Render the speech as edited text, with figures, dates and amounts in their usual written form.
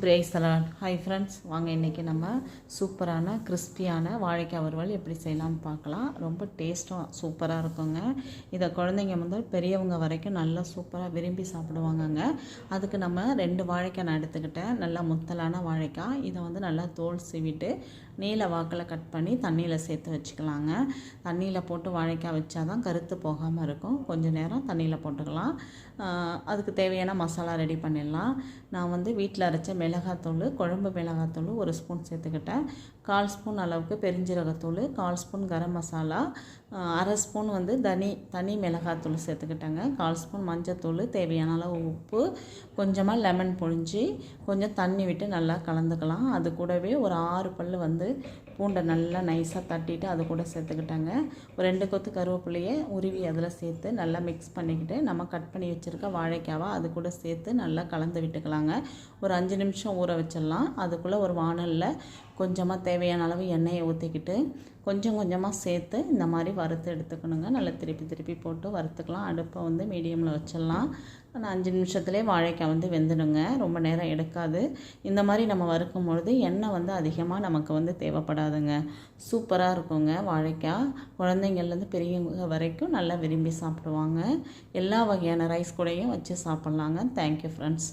Brace தலாட். Hi friends, வாங்க இன்றைக்கி நம்ம சூப்பரான கிறிஸ்பியான வாழைக்காய் வறுவல் எப்படி செய்யலாம்னு பார்க்கலாம். ரொம்ப டேஸ்ட்டும் சூப்பராக இருக்குங்க. இதை குழந்தைங்க முதல் பெரியவங்க வரைக்கும் நல்லா சூப்பராக விரும்பி சாப்பிடுவாங்கங்க. அதுக்கு நம்ம 2 வாழைக்காய் நான் எடுத்துக்கிட்டேன். நல்லா முத்தலான வாழைக்காய். இதை வந்து நல்லா தோல் சீவிட்டு நீல வாக்கில் கட் பண்ணி தண்ணியில் சேர்த்து வச்சுக்கலாங்க. தண்ணியில் போட்டு வாழைக்காய் வச்சா தான் கருத்து போகாமல் இருக்கும். கொஞ்சம் நேரம் தண்ணியில் போட்டுக்கலாம். அதுக்கு தேவையான மசாலா ரெடி பண்ணிடலாம். நான் வந்து வீட்டில் அரைச்ச மிளகாத்தூள், குழம்பு மிளகாத்தூள் 1 ஸ்பூன் சேர்த்துக்கிட்டேன். 1/4 ஸ்பூன் அளவுக்கு பெருஞ்சீரகத்தூள், 1/4 ஸ்பூன் கரம் மசாலா, 1/2 ஸ்பூன் வந்து தனி மிளகாத்தூள் சேர்த்துக்கிட்டேங்க. 1/4 ஸ்பூன் மஞ்சத்தூள், தேவையான அளவு உப்பு, கொஞ்சமாக லெமன் புழிஞ்சு கொஞ்சம் தண்ணி விட்டு நல்லா கலந்துக்கலாம். அது கூடவே ஒரு 6 பல் வந்து பூண்டை நல்லா நைஸாக தட்டிட்டு அது கூட சேர்த்துக்கிட்டாங்க. ஒரு 2 கொத்து கருவேப்பிலையை உருவி அதில் சேர்த்து நல்லா மிக்ஸ் பண்ணிக்கிட்டு நம்ம கட் பண்ணி வச்சுருக்க வாழைக்காவை அது கூட சேர்த்து நல்லா கலந்து விட்டுக்கலாங்க. ஒரு 5 நிமிஷம் ஊற வச்சிடலாம். அதுக்குள்ளே ஒரு வாணலில் கொஞ்சமாக தேவையான அளவு எண்ணெயை ஊற்றிக்கிட்டு கொஞ்சம் கொஞ்சமாக சேர்த்து இந்த மாதிரி வறுத்து எடுத்துக்கணுங்க. நல்லா திருப்பி போட்டு வறுத்துக்கலாம். அடுப்பை வந்து மீடியமில் வச்சிடலாம். ஆனால் 5 நிமிஷத்துலேயே வாழைக்காய் வந்து வெந்துடுங்க. ரொம்ப நேரம் எடுக்காது. இந்த மாதிரி நம்ம வறுக்கும் பொழுது எண்ணெய் வந்து அதிகமாக நமக்கு வந்து தேவைப்படாதுங்க. சூப்பராக இருக்குங்க வாழைக்காய். குழந்தைங்கள்லேருந்து பெரியவங்க வரைக்கும் நல்லா விரும்பி சாப்பிடுவாங்க. எல்லா வகையான ரைஸ் கூடயும் வச்சு சாப்பிட்லாங்க. Thank you friends.